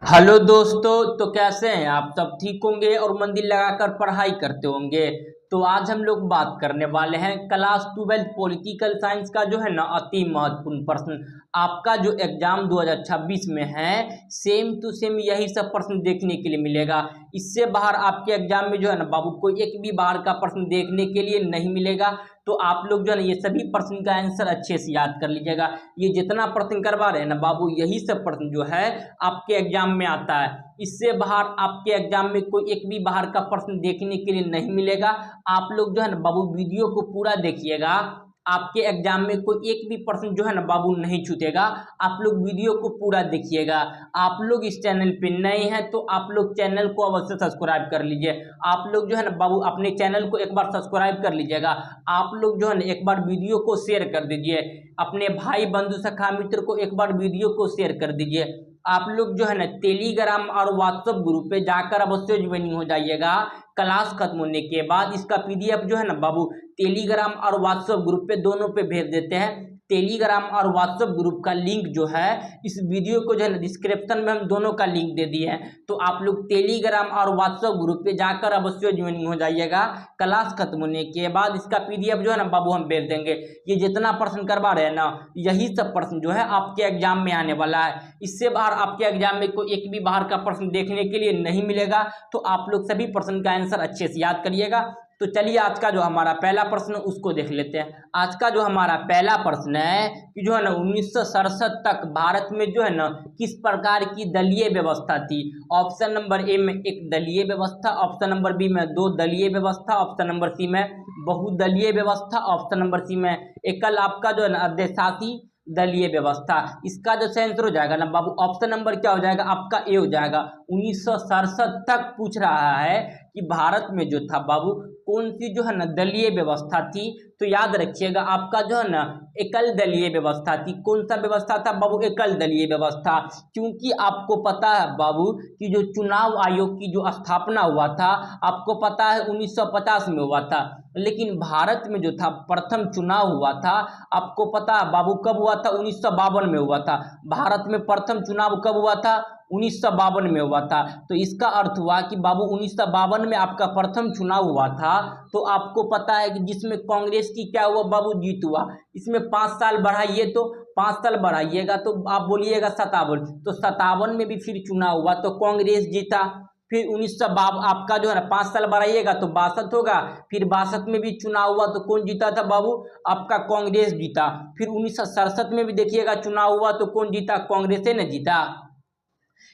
Hello दोस्तों। तो कैसे हैं आप? सब ठीक होंगे और मन दिल लगाकर पढ़ाई करते होंगे। तो आज हम लोग बात करने वाले हैं क्लास 12 पॉलिटिकल साइंस का जो है ना अति महत्वपूर्ण प्रश्न। आपका जो एग्जाम 2026 में है सेम टू सेम यही सब प्रश्न देखने के लिए मिलेगा। इससे बाहर आपके एग्जाम में जो है ना बाबू कोई एक भी बाहर का प्रश्न देखने के लिए नहीं मिलेगा। तो आप लोग जो है ना ये सभी प्रश्न का आंसर अच्छे से याद कर लीजिएगा। ये जितना प्रश्न करवा रहे हैं ना बाबू यही सब प्रश्न जो है आपके एग्जाम में आता है। इससे बाहर आपके एग्जाम में कोई एक भी बाहर का प्रश्न देखने के लिए नहीं मिलेगा। आप लोग जो है ना बाबू वीडियो को पूरा देखिएगा। आपके एग्जाम में कोई एक भी प्रश्न जो है ना बाबू नहीं छूटेगा। आप लोग वीडियो को पूरा देखिएगा। आप लोग इस चैनल पे नए हैं तो आप लोग चैनल को अवश्य सब्सक्राइब कर लीजिए। आप लोग जो है ना बाबू अपने चैनल को एक बार सब्सक्राइब कर लीजिएगा। आप लोग जो है ना एक बार वीडियो को शेयर कर दीजिए। अपने भाई बंधु सखा मित्र को एक बार वीडियो को शेयर कर दीजिए। आप लोग जो है ना टेलीग्राम और व्हाट्सएप ग्रुप पे जाकर अवश्य ज्वाइनिंग हो जाइएगा। क्लास खत्म होने के बाद इसका पीडीएफ जो है ना बाबू टेलीग्राम और व्हाट्सएप ग्रुप पे दोनों पे भेज देते हैं। टेलीग्राम और व्हाट्सएप ग्रुप का लिंक जो है इस वीडियो को जो है ना डिस्क्रिप्शन में हम दोनों का लिंक दे दिए हैं। तो आप लोग टेलीग्राम और व्हाट्सएप ग्रुप पे जाकर अवश्य ज्वाइनिंग हो जाइएगा। क्लास खत्म होने के बाद इसका पीडीएफ जो है ना बाबू हम भेज देंगे। ये जितना प्रश्न करवा रहे हैं ना यही सब प्रश्न जो है आपके एग्जाम में आने वाला है। इससे बाहर आपके एग्जाम में कोई एक भी बाहर का प्रश्न देखने के लिए नहीं मिलेगा। तो आप लोग सभी प्रश्न का आंसर अच्छे से याद करिएगा। तो चलिए आज का जो हमारा पहला प्रश्न उसको देख लेते हैं। आज का जो हमारा पहला प्रश्न है कि जो है ना 1967 तक भारत में जो है ना किस प्रकार की दलीय व्यवस्था थी। ऑप्शन नंबर ए में एक दलीय व्यवस्था, ऑप्शन नंबर बी में दो दलीय व्यवस्था, ऑप्शन नंबर सी में बहुदलीय व्यवस्था, ऑप्शन नंबर सी में एकल आपका जो है ना अध्यशासी दलीय व्यवस्था। इसका जो आंसर हो जाएगा ना बाबू ऑप्शन नंबर क्या हो जाएगा आपका ए हो जाएगा। 1967 तक पूछ रहा है कि भारत में जो था बाबू कौन सी जो है ना दलीय व्यवस्था थी। तो याद रखिएगा आपका जो है ना एकल दलीय व्यवस्था थी। कौन सा व्यवस्था था बाबू? एकल दलीय व्यवस्था। क्योंकि आपको पता है बाबू कि जो चुनाव आयोग की जो स्थापना हुआ था आपको पता है 1950 में हुआ था। लेकिन भारत में जो था प्रथम चुनाव हुआ था आपको पता है बाबू कब हुआ था? 1952 में हुआ था। भारत में प्रथम चुनाव कब हुआ था? 1952 में हुआ था। तो इसका अर्थ हुआ कि बाबू 1952 में आपका प्रथम चुनाव हुआ था। तो आपको पता है कि जिसमें कांग्रेस की क्या हुआ बाबू? जीत हुआ। इसमें 5 साल बढ़ाइए तो 5 साल बढ़ाइएगा तो आप बोलिएगा 57। तो 57 में भी फिर चुनाव हुआ तो कांग्रेस जीता। फिर 1952 आपका जो है ना 5 साल बढ़ाइएगा तो 62 होगा। फिर 62 में भी चुनाव हुआ तो कौन जीता था बाबू? आपका कांग्रेस जीता। फिर 1967 में भी देखिएगा चुनाव हुआ तो कौन जीता? कांग्रेस ने जीता।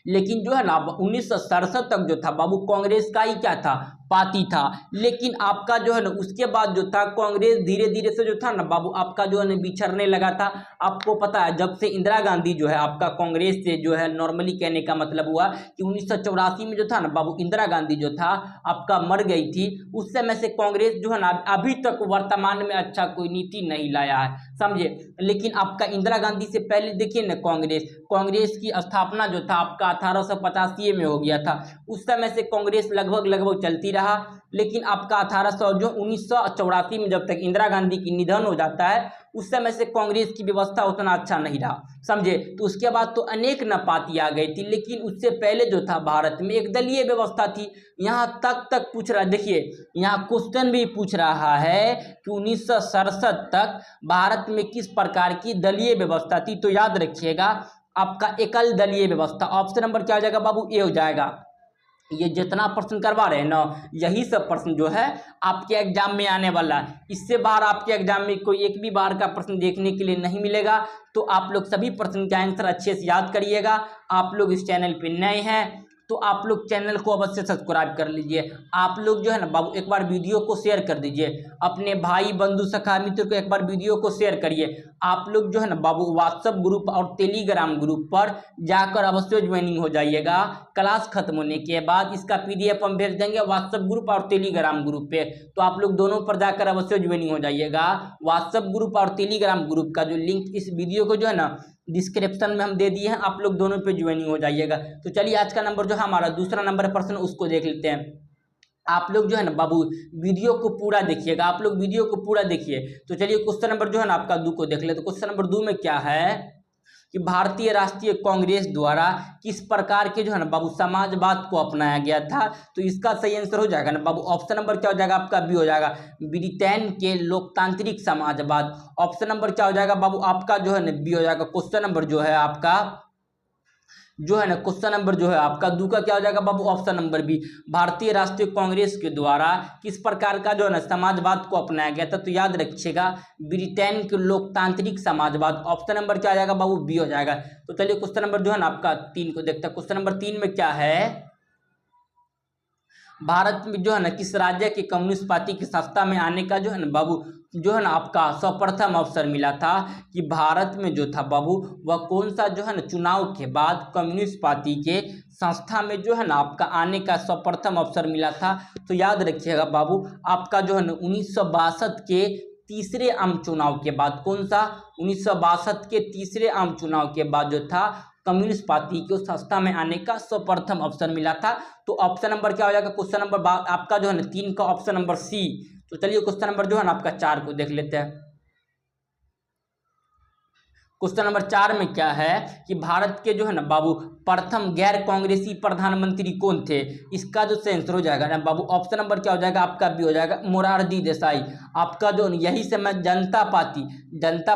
लेकिन जो है ना 1967 तक जो था बाबू कांग्रेस का ही क्या था? पार्टी था। लेकिन आपका जो है ना उसके बाद जो था कांग्रेस धीरे धीरे से जो था ना बाबू आपका जो है ना बिछड़ने लगा था। आपको पता है जब से इंदिरा गांधी जो है आपका कांग्रेस से जो है नॉर्मली कहने का मतलब हुआ कि 1984 में जो था ना बाबू इंदिरा गांधी जो था आपका मर गई थी। उस समय से कांग्रेस जो है ना अभी तक वर्तमान में अच्छा कोई नीति नहीं लाया है, समझे। लेकिन आपका इंदिरा गांधी से पहले देखिए ना कांग्रेस की स्थापना जो था आपका 1885 में हो गया था। उस समय से कांग्रेस लगभग चलती रहा। लेकिन आपका 1984 में जब तक इंदिरा गांधी की निधन हो जाता है उस समय से कांग्रेस की व्यवस्था उतना अच्छा नहीं रहा, समझे। तो उसके बाद तो अनेक न पार्टी आ गई थी। लेकिन उससे पहले जो था भारत में एक दलीय व्यवस्था थी। यहाँ तक पूछ रहा, देखिए यहाँ क्वेश्चन भी पूछ रहा है कि 1967 तक भारत में किस प्रकार की दलीय व्यवस्था थी। तो याद रखिएगा आपका एकल दलीय व्यवस्था। ऑप्शन नंबर क्या हो जाएगा बाबू? ए हो जाएगा। ये जितना प्रश्न करवा रहे हैं ना यही सब प्रश्न जो है आपके एग्जाम में आने वाला है। इससे बाहर आपके एग्जाम में कोई एक भी बाहर का प्रश्न देखने के लिए नहीं मिलेगा। तो आप लोग सभी प्रश्न का आंसर अच्छे से याद करिएगा। आप लोग इस चैनल पे नए हैं तो आप लोग चैनल को अवश्य सब्सक्राइब कर लीजिए। आप लोग जो है ना बाबू एक बार वीडियो को शेयर कर दीजिए। अपने भाई बंधु सखा मित्र को एक बार वीडियो को शेयर करिए। आप लोग जो है ना बाबू व्हाट्सएप ग्रुप और टेलीग्राम ग्रुप पर जाकर अवश्य ज्वाइनिंग हो जाइएगा। क्लास खत्म होने के बाद इसका पीडीएफ हम भेज देंगे व्हाट्सएप ग्रुप और टेलीग्राम ग्रुप पे। तो आप लोग दोनों पर जाकर अवश्य ज्वाइनिंग हो जाइएगा। व्हाट्सएप ग्रुप और टेलीग्राम ग्रुप का जो लिंक इस वीडियो को जो है ना डिस्क्रिप्शन में हम दे दिए हैं। आप लोग दोनों पे ज्वाइनिंग हो जाइएगा। तो चलिए आज का नंबर जो है हमारा दूसरा नंबर प्रश्न उसको देख लेते हैं। आप लोग जो है ना बाबू वीडियो को पूरा देखिएगा। आप लोग वीडियो को पूरा देखिए। तो चलिए क्वेश्चन नंबर जो है ना आपका 2 को देख ले। तो क्वेश्चन नंबर 2 में क्या है कि भारतीय राष्ट्रीय कांग्रेस द्वारा किस प्रकार के जो है ना बाबू समाजवाद को अपनाया गया था। तो इसका सही आंसर हो जाएगा ना बाबू ऑप्शन नंबर क्या हो जाएगा आपका बी हो जाएगा, ब्रिटेन के लोकतांत्रिक समाजवाद। ऑप्शन नंबर क्या हो जाएगा बाबू आपका जो है ना बी हो जाएगा। क्वेश्चन नंबर जो है आपका जो है ना क्वेश्चन नंबर जो है आपका दू का क्या हो जाएगा बाबू ऑप्शन नंबर बी, भारतीय राष्ट्रीय कांग्रेस के द्वारा किस प्रकार का जो है ना समाजवाद को अपनाया गया था। तो याद रखिएगा ब्रिटेन के लोकतांत्रिक समाजवाद। ऑप्शन नंबर क्या आ जाएगा बाबू बी हो जाएगा। तो चलिए क्वेश्चन नंबर जो है ना आपका 3 को देखते हैं। क्वेश्चन नंबर 3 में क्या है, भारत में जो है ना किस राज्य के कम्युनिस्ट पार्टी की सत्ता में आने का जो है ना बाबू जो है ना आपका सर्वप्रथम अवसर मिला था, कि भारत में जो था बाबू वह कौन सा जो है ना चुनाव के बाद कम्युनिस्ट पार्टी के संस्था में जो है ना आपका आने का सर्वप्रथम अवसर मिला था। तो याद रखिएगा बाबू आपका जो है ना 1962 के तीसरे आम चुनाव के बाद, कौन सा 1962 के तीसरे आम चुनाव के बाद जो था कम्युनिस्ट पार्टी को सत्ता में आने का सर्वप्रथम अवसर मिला था। तो ऑप्शन नंबर क्या हो जाएगा क्वेश्चन नंबर आपका जो है ना 3 का ऑप्शन नंबर सी। तो चलिए क्वेश्चन नंबर जो है ना आपका 4 को देख लेते हैं। क्वेश्चन नंबर 4 में क्या है कि भारत के जो है ना बाबू प्रथम गैर कांग्रेसी प्रधानमंत्री कौन थे। इसका जो आंसर हो जाएगा ना बाबू ऑप्शन नंबर क्या हो जाएगा आपका बी हो जाएगा, मोरारजी देसाई। आपका जो यही समय जनता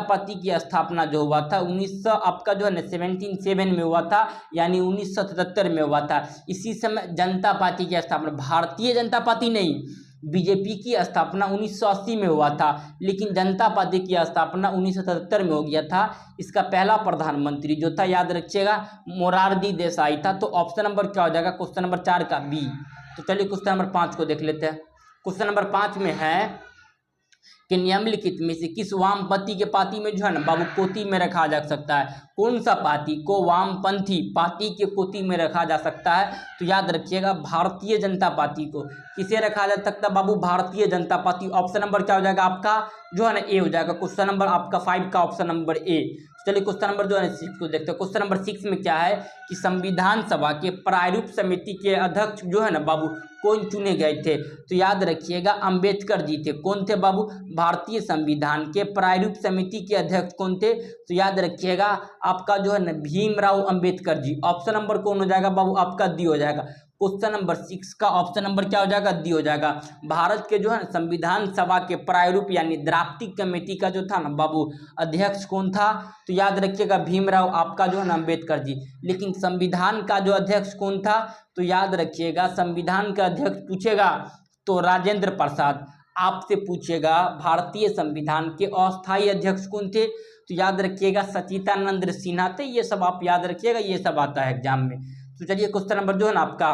पार्टी की स्थापना जो हुआ था 1900 आपका जो है ना 17 में हुआ था, यानी 1977 में हुआ था। इसी समय जनता पार्टी की स्थापना, भारतीय जनता पार्टी नहीं, बीजेपी की स्थापना 1980 में हुआ था, लेकिन जनता पार्टी की स्थापना 1977 में हो गया था। इसका पहला प्रधानमंत्री जो था याद रखिएगा मोरारजी देसाई था। तो ऑप्शन नंबर क्या हो जाएगा क्वेश्चन नंबर 4 का बी। तो चलिए क्वेश्चन नंबर 5 को देख लेते हैं। क्वेश्चन नंबर 5 में है कि निम्नलिखित में से किस वामपंथी के पार्टी में जो है ना बाबू कोटि में रखा जा सकता है। कौन सा पार्टी को वामपंथी पार्टी के कोटि में रखा जा सकता है। तो याद रखिएगा भारतीय जनता पार्टी को किसे रखा जा सकता है बाबू, Bharatiya Janata party. Option number क्या हो जाएगा आपका जो है ना ए हो जाएगा। क्वेश्चन नंबर आपका 5 का ऑप्शन नंबर ए। चलिए क्वेश्चन नंबर जो है 6 को देखते हैं। क्वेश्चन नंबर 6 में क्या है कि संविधान सभा के प्रारूप समिति के अध्यक्ष जो है ना बाबू कौन चुने गए थे। तो याद रखिएगा अंबेडकर जी थे। कौन थे बाबू, भारतीय संविधान के प्रारूप समिति के अध्यक्ष कौन थे। तो याद रखिएगा आपका जो है ना भीमराव अंबेडकर जी। ऑप्शन नंबर कौन हो जाएगा बाबू आपका डी हो जाएगा। क्वेश्चन नंबर 6 का ऑप्शन नंबर क्या हो जाएगा डी हो जाएगा। भारत के जो है ना संविधान सभा के प्रारूप यानी ड्राफ्टिंग कमेटी का जो था ना बाबू अध्यक्ष कौन था। तो याद रखिएगा भीमराव आपका जो है ना अंबेडकर जी। लेकिन संविधान का जो अध्यक्ष कौन था, तो याद रखिएगा संविधान का अध्यक्ष पूछेगा तो राजेंद्र प्रसाद। आपसे पूछेगा भारतीय संविधान के अस्थायी अध्यक्ष कौन थे। तो याद रखिएगा सच्चिदानंद सिन्हा थे। ये सब आप याद रखिएगा, ये सब आता है एग्जाम में। तो चलिए क्वेश्चन नंबर जो है ना आपका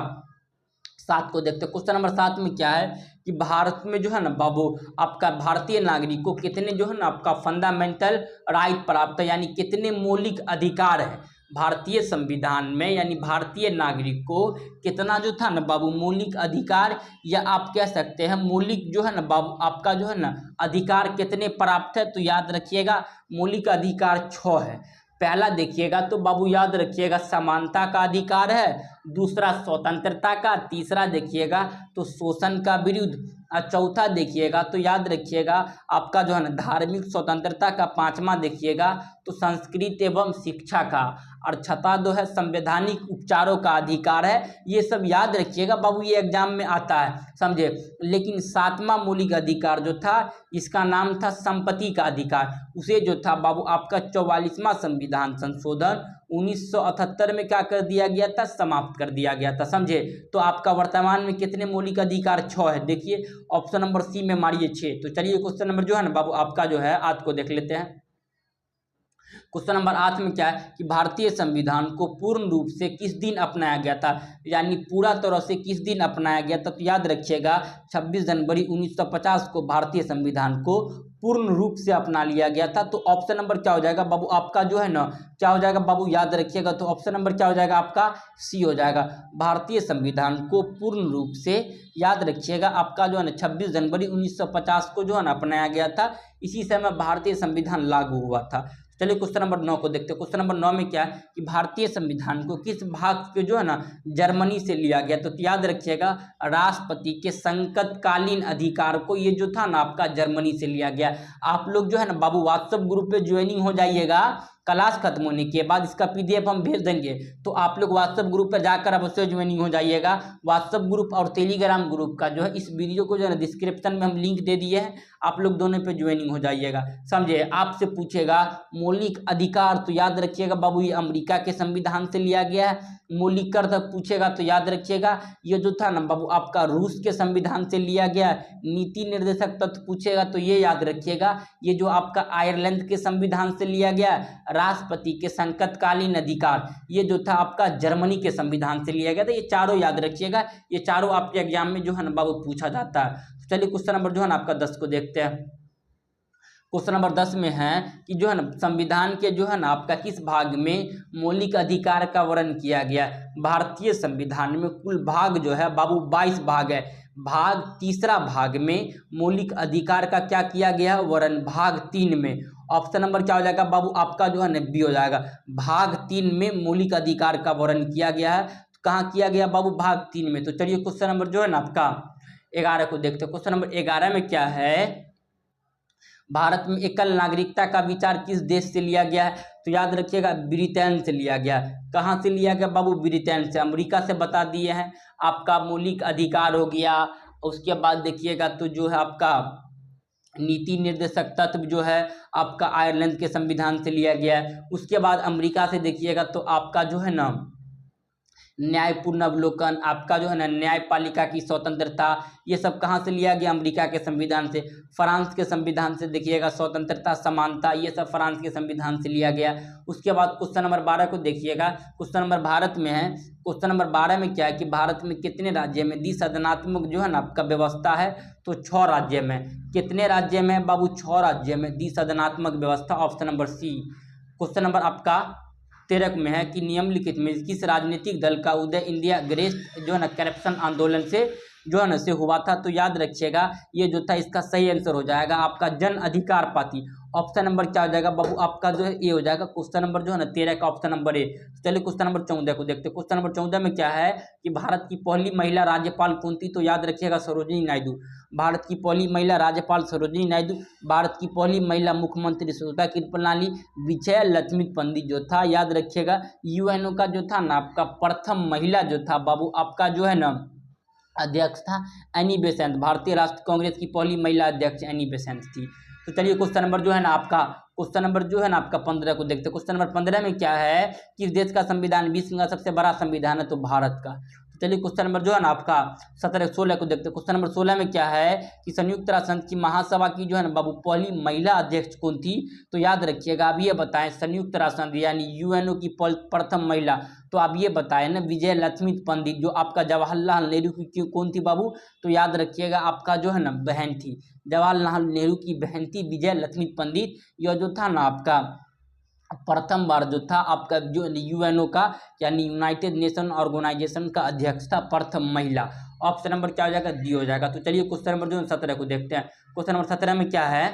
7 को देखते हैं। क्वेश्चन नंबर 7 में क्या है कि भारत में जो है ना बाबू आपका भारतीय नागरिक को कितने जो है ना आपका फंडामेंटल राइट प्राप्त है, यानी कितने मौलिक अधिकार है भारतीय संविधान में, यानी भारतीय नागरिक को कितना जो था ना बाबू मौलिक अधिकार, या आप कह सकते हैं मौलिक जो है ना बाबू आपका जो है ना अधिकार कितने प्राप्त है। तो याद रखिएगा मौलिक अधिकार 6 है। पहला देखिएगा तो बाबू याद रखिएगा समानता का अधिकार है, दूसरा स्वतंत्रता का, तीसरा देखिएगा तो शोषण का विरुद्ध, और चौथा देखिएगा तो याद रखिएगा आपका जो है ना धार्मिक स्वतंत्रता का, पांचवा देखिएगा तो संस्कृत एवं शिक्षा का, और छठा जो है संवैधानिक उपचारों का अधिकार है। ये सब याद रखिएगा बाबू, ये एग्जाम में आता है समझे। लेकिन 7वां मौलिक अधिकार जो था इसका नाम था संपत्ति का अधिकार। उसे जो था बाबू आपका 44वां संविधान संशोधन 1978 में क्या कर दिया गया था, समाप्त कर दिया गया था समझे। तो आपका वर्तमान में कितने मौलिक अधिकार 6 है। देखिए ऑप्शन नंबर सी में मारिए 6। तो चलिए क्वेश्चन नंबर जो है ना बाबू आपका जो है 8 को देख लेते हैं। क्वेश्चन नंबर 8 में क्या है कि भारतीय संविधान को पूर्ण रूप से किस दिन अपनाया गया था, यानी पूरा तरह से किस दिन अपनाया गया था। तो याद रखिएगा 26 जनवरी 1950 को भारतीय संविधान को पूर्ण रूप से अपना लिया गया था। तो ऑप्शन नंबर क्या हो जाएगा बाबू आपका जो है ना क्या हो जाएगा बाबू याद रखिएगा। तो ऑप्शन नंबर क्या हो जाएगा आपका सी हो जाएगा। भारतीय संविधान को पूर्ण रूप से याद रखिएगा आपका जो है ना 26 जनवरी 1950 को जो है ना अपनाया गया था। इसी समय भारतीय संविधान लागू हुआ था। चलिए क्वेश्चन नंबर 9 को देखते हैं। क्वेश्चन नंबर 9 में क्या है कि भारतीय संविधान को किस भाग के जो है ना जर्मनी से लिया गया। तो याद रखिएगा राष्ट्रपति के संकटकालीन अधिकार को ये जो था ना आपका जर्मनी से लिया गया। आप लोग जो है ना बाबू व्हाट्सएप ग्रुप पे ज्वाइनिंग हो जाइएगा, क्लास खत्म होने के बाद इसका PDF हम भेज देंगे, तो आप लोग व्हाट्सएप ग्रुप पर जाकर अवश्य ज्वाइनिंग हो जाइएगा। व्हाट्सएप ग्रुप और टेलीग्राम ग्रुप का जो है इस वीडियो को जो है ना डिस्क्रिप्शन में हम लिंक दे दिए हैं, आप लोग दोनों पे ज्वाइनिंग हो जाइएगा। समझे, आपसे पूछेगा मौलिक अधिकार, तो याद रखिएगा बाबू ये अमेरिका के संविधान से लिया गया है। मौलिक कर तक पूछेगा तो याद रखिएगा ये जो था ना बाबू आपका रूस के संविधान से लिया गया है। नीति निर्देशक तत्व पूछेगा तो ये याद रखिएगा ये जो आपका आयरलैंड के संविधान से लिया गया है। राष्ट्रपति के संकटकालीन अधिकार ये जो था आपका जर्मनी के संविधान से लिया गया था। ये चारों याद रखिएगा, ये चारों आपके एग्जाम में जो है ना बाबू पूछा जाता है। चलिए क्वेश्चन नंबर जो है ना आपका 10 को देखते हैं। क्वेश्चन नंबर 10 में है कि जो है ना संविधान के जो है ना आपका किस भाग में मौलिक अधिकार का वर्णन किया गया। भारतीय संविधान में कुल भाग जो है बाबू 22 भाग है। भाग तीसरा भाग में मौलिक अधिकार का क्या किया गया वर्णन, भाग 3 में। ऑप्शन नंबर क्या हो जाएगा बाबू आपका जो है ना बी हो जाएगा। भाग 3 में मौलिक अधिकार का वर्णन किया गया है। तो कहाँ किया गया बाबू, भाग 3 में। तो चलिए क्वेश्चन नंबर जो है ना आपका 11 को देखते हैं। क्वेश्चन नंबर 11 में क्या है, भारत में एकल नागरिकता का विचार किस देश से लिया गया है। तो याद रखिएगा ब्रिटेन से लिया गया। कहाँ से लिया गया बाबू, ब्रिटेन से। अमेरिका से बता दिए हैं। आपका मौलिक अधिकार हो गया, उसके बाद देखिएगा तो जो है आपका नीति निर्देशक तत्व जो है आपका आयरलैंड के संविधान से लिया गया है। उसके बाद अमेरिका से देखिएगा तो आपका जो है ना न्यायपूर्ण अवलोकन, आपका जो है ना न्यायपालिका की स्वतंत्रता, ये सब कहाँ से लिया गया, अमेरिका के संविधान से। फ्रांस के संविधान से देखिएगा स्वतंत्रता समानता, ये सब फ्रांस के संविधान से लिया गया। उसके बाद क्वेश्चन नंबर 12 को देखिएगा। क्वेश्चन नंबर भारत में है। क्वेश्चन नंबर 12 में क्या है कि भारत में कितने राज्य में द्विसदनात्मक जो है ना आपका व्यवस्था है। तो 6 राज्य में। कितने राज्य में बाबू, 6 राज्य में द्विसदनात्मक व्यवस्था। Option number C. Question number आपका 13 में है कि निम्नलिखित में किस राजनीतिक दल का उदय इंडिया ग्रेस्ट जो है ना करप्शन आंदोलन से जो है ना से हुआ था। तो याद रखिएगा ये जो था इसका सही आंसर हो जाएगा आपका जन अधिकार पार्टी। ऑप्शन नंबर क्या हो जाएगा बाबू आपका जो है ये हो जाएगा। क्वेश्चन नंबर जो है ना 13 का ऑप्शन नंबर ए। चलिए क्वेश्चन नंबर 14 को देखते हैं। क्वेश्चन नंबर 14 में क्या है कि भारत की पहली महिला राज्यपाल कौन थी। तो याद रखिएगा सरोजिनी नायडू। भारत की पहली महिला राज्यपाल सरोजिनी नायडू। भारत की पहली महिला मुख्यमंत्री सुष्मिता कृपलानी। विजय लक्ष्मी पंडित जो था याद रखिएगा। यूएनओ का जो था ना आपका प्रथम महिला जो था बाबू आपका जो है ना अध्यक्ष था एनी बेसेंट। भारतीय राष्ट्रीय कांग्रेस की पहली महिला अध्यक्ष एनी बेसेंट थी। तो चलिए क्वेश्चन नंबर जो है ना आपका 15 को देखते हैं। क्वेश्चन नंबर 15 में क्या है कि देश का संविधान विश्व का सबसे बड़ा संविधान है। तो भारत का। तो चलिए क्वेश्चन नंबर जो है ना आपका 16 को देखते हैं। क्वेश्चन नंबर 16 में क्या है कि संयुक्त राष्ट्र संघ की महासभा की जो है ना बाबू पहली महिला अध्यक्ष कौन थी। तो याद रखिएगा आप ये बताएं संयुक्त राष्ट्र संघ यानी यूएनओ की प्रथम महिला। तो आप ये बताएं ना विजय लक्ष्मी पंडित जो आपका जवाहरलाल नेहरू की कौन थी बाबू। तो याद रखिएगा आपका जो है ना बहन थी। जवाहरलाल नेहरू की बहन थी विजय लक्ष्मी पंडित। यह जो था ना आपका प्रथम बार जो था आपका जो यूएनओ का यानी यूनाइटेड नेशन ऑर्गेनाइजेशन का अध्यक्ष था, प्रथम महिला। ऑप्शन नंबर क्या हो जाएगा, डी हो जाएगा। तो चलिए क्वेश्चन नंबर जो 17 को देखते हैं। क्वेश्चन नंबर 17 में क्या है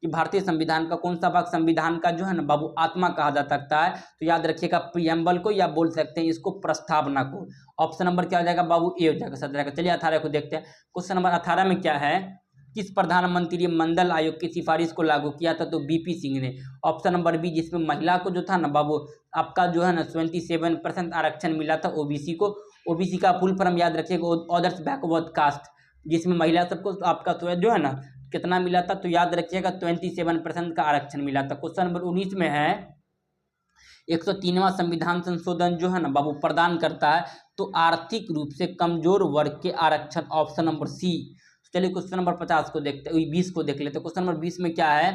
कि भारतीय संविधान का कौन सा भाग संविधान का जो है ना बाबू आत्मा कहा जा सकता है। तो याद रखिएगा प्रियम्बल को, या बोल सकते हैं इसको प्रस्तावना को। ऑप्शन नंबर क्या हो जाएगा बाबू, ए हो जाएगा 17 का। चलिए 18 को देखते हैं। क्वेश्चन नंबर 18 में क्या है किस प्रधानमंत्री मंडल आयोग की सिफारिश को लागू किया था। तो बीपी सिंह ने। ऑप्शन नंबर बी जिसमें महिला को जो था ना बाबू आपका जो है ना 27% आरक्षण मिला था ओबीसी को। ओबीसी का फुल फॉर्म याद रखिएगा अदर्स बैकवर्ड कास्ट, जिसमें महिला सबको आपका तो जो है ना कितना मिला था। तो याद रखिएगा 27% का आरक्षण मिला था। क्वेश्चन नंबर 19 में है 103वां संविधान संशोधन जो है ना बाबू प्रदान करता है तो आर्थिक रूप से कमजोर वर्ग के आरक्षण। Option number C. चलिए क्वेश्चन नंबर 50 को देखते हैं, 20 को देख लेते हैं। क्वेश्चन नंबर 20 में क्या है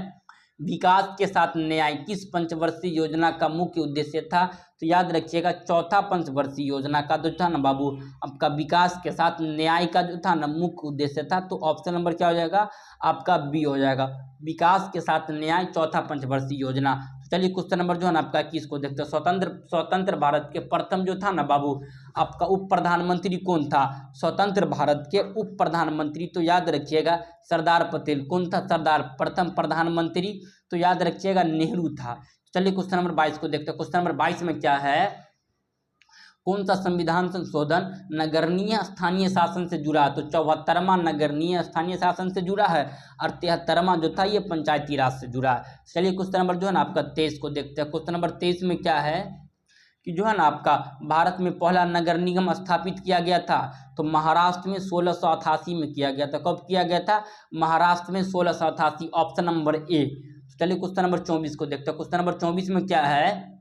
विकास के साथ न्याय किस पंचवर्षीय योजना का मुख्य उद्देश्य था। तो याद रखिएगा चौथा पंचवर्षीय योजना का जो था ना बाबू आपका विकास के साथ न्याय का जो था ना मुख्य उद्देश्य था। तो ऑप्शन नंबर क्या हो जाएगा आपका बी हो जाएगा, विकास के साथ न्याय चौथा पंचवर्षीय योजना। चलिए क्वेश्चन नंबर जो है ना आपका 21 को देखते हैं। स्वतंत्र भारत के प्रथम जो था ना बाबू आपका उप प्रधानमंत्री कौन था। स्वतंत्र भारत के उप प्रधानमंत्री तो याद रखिएगा सरदार पटेल। कौन था सरदार, प्रथम प्रधानमंत्री तो याद रखिएगा नेहरू था। चलिए क्वेश्चन नंबर 22 को देखते हैं। क्वेश्चन नंबर 22 में क्या है कौन सा संविधान संशोधन नगरीय स्थानीय शासन से जुड़ा है? तो 74वां नगरीय स्थानीय शासन से जुड़ा है और 73वां जो था ये पंचायती राज से जुड़ा है। चलिए क्वेश्चन नंबर जो है ना आपका 23 को देखते हैं। क्वेश्चन नंबर 23 में क्या है कि जो है ना आपका भारत में पहला नगर निगम स्थापित किया गया था तो महाराष्ट्र में 1688 में किया गया था। कब किया गया था? महाराष्ट्र में 1688, ऑप्शन नंबर ए। चलिए क्वेश्चन नंबर 24 को देखते हैं। क्वेश्चन नंबर 24 में क्या है?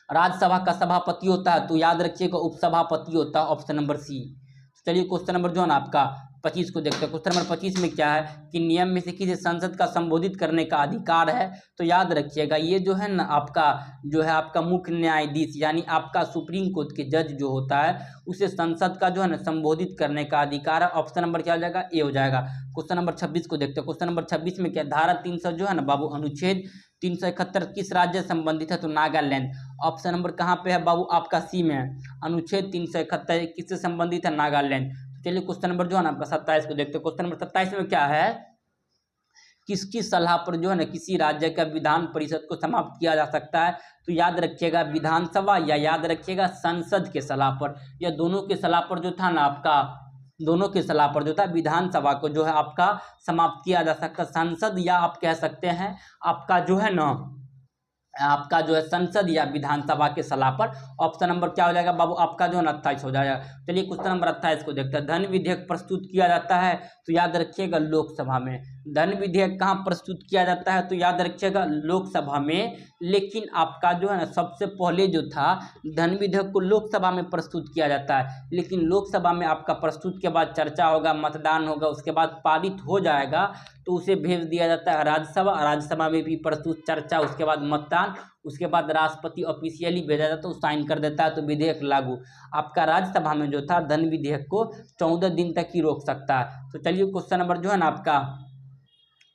राज्यसभा का सभापति होता है तो याद रखिएगा उपसभापति होता है, ऑप्शन नंबर सी। चलिए क्वेश्चन नंबर जो है ना आपका 25 को देखते हैं। क्वेश्चन नंबर 25 में क्या है कि नियम में से किसी संसद का संबोधित करने का अधिकार है तो याद रखिएगा ये जो है ना आपका जो है आपका मुख्य न्यायाधीश यानी आपका सुप्रीम कोर्ट के जज जो होता है उसे संसद का जो है ना संबोधित करने का अधिकार है। ऑप्शन नंबर क्या हो जाएगा? ए हो जाएगा। क्वेश्चन नंबर 26 को देखते हैं। क्वेश्चन नंबर 26 में क्या धारा 300 जो है ना बाबू अनुच्छेद 371 किस राज्य से संबंधित है? तो नागालैंड। ऑप्शन नंबर कहाँ पे है बाबू? आपका सी में है। अनुच्छेद 371 किससे संबंधित है? नागालैंड। चलिए क्वेश्चन नंबर जो है ना आपका 27 को देखते हैं। क्वेश्चन नंबर 27 में क्या है? किसकी सलाह पर जो है ना किसी राज्य का विधान परिषद को समाप्त किया जा सकता है? तो याद रखिएगा विधानसभा या याद रखिएगा संसद के सलाह पर, या दोनों के सलाह पर जो था ना आपका दोनों की सलाह पर जो था विधानसभा को जो है आपका समाप्त किया जा सकता है। संसद या आप कह सकते हैं आपका जो है ना आपका जो है संसद या विधानसभा के सलाह पर। ऑप्शन नंबर क्या हो जाएगा बाबू? आपका जो है 28 हो जाएगा। चलिए क्वेश्चन नंबर 28 को देखते हैं। धन विधेयक प्रस्तुत किया जाता है तो याद रखिएगा लोकसभा में। धन विधेयक कहाँ प्रस्तुत किया जाता है? तो याद रखिएगा लोकसभा में। लेकिन आपका जो है ना सबसे पहले जो था धन विधेयक को लोकसभा में प्रस्तुत किया जाता है, लेकिन लोकसभा में आपका प्रस्तुत के बाद चर्चा होगा, मतदान होगा, उसके बाद पारित हो जाएगा तो उसे भेज दिया जाता है राज्यसभा। राज्यसभा में भी प्रस्तुत चर्चा, उसके बाद मतदान, उसके बाद राष्ट्रपति ऑफिशियली भेजा जाता है, तो साइन कर देता है तो विधेयक लागू। आपका राज्यसभा में जो था धन विधेयक को 14 दिन तक ही रोक सकता है। तो चलिए क्वेश्चन नंबर जो है ना आपका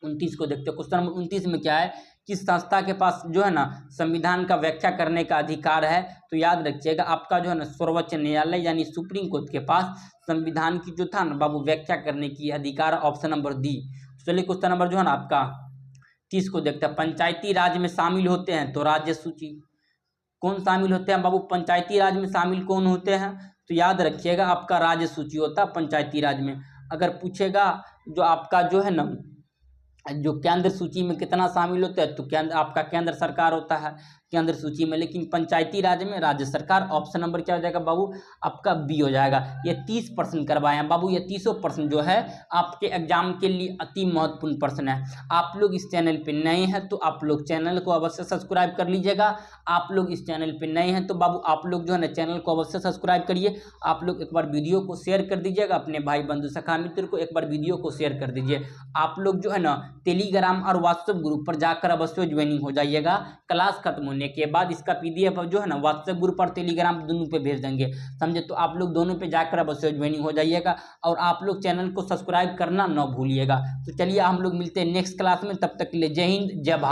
29 को देखते हैं। क्वेश्चन नंबर 29 में क्या है? किस संस्था के पास जो है ना संविधान का व्याख्या करने का अधिकार है? तो याद रखिएगा आपका जो है ना सर्वोच्च न्यायालय यानी सुप्रीम कोर्ट के पास संविधान की जो था ना बाबू व्याख्या करने की अधिकार, ऑप्शन नंबर डी। चलिए क्वेश्चन नंबर जो है ना आपका 30 को देखते हैं। पंचायती राज में शामिल होते हैं तो राज्य सूची। कौन शामिल होते हैं बाबू? पंचायती राज में शामिल कौन होते हैं? तो याद रखिएगा आपका राज्य सूची होता है पंचायती राज में। अगर पूछेगा जो आपका जो है ना जो केंद्र सूची में कितना शामिल होता है तो केंद्र आपका केंद्र सरकार होता है केंद्र सूची में, लेकिन पंचायती राज में राज्य सरकार। ऑप्शन नंबर क्या हो जाएगा बाबू? आपका बी हो जाएगा। ये 30% करवाए हैं बाबू। ये 30% जो है आपके एग्जाम के लिए अति महत्वपूर्ण प्रश्न है। आप लोग इस चैनल पे नए हैं तो आप लोग चैनल को अवश्य सब्सक्राइब कर लीजिएगा। आप लोग इस चैनल पे नए हैं तो बाबू आप लोग जो है ना चैनल को अवश्य सब्सक्राइब करिए। आप लोग एक बार वीडियो को शेयर कर दीजिएगा अपने भाई बंधु सखा मित्र को, एक बार वीडियो को शेयर कर दीजिए। आप लोग जो है ना टेलीग्राम और व्हाट्सएप ग्रुप पर जाकर अवश्य ज्वाइनिंग हो जाइएगा। क्लास खत्म होने के बाद इसका पीडीएफ जो है ना व्हाट्सएप ग्रुप और टेलीग्राम दोनों पे भेज देंगे, समझे? तो आप लोग दोनों पे जाकर अवश्य ज्वाइनिंग हो जाइएगा और आप लोग चैनल को सब्सक्राइब करना ना भूलिएगा। तो चलिए हम लोग मिलते हैं नेक्स्ट क्लास में, तब तक के लिए जय हिंद जय भारत।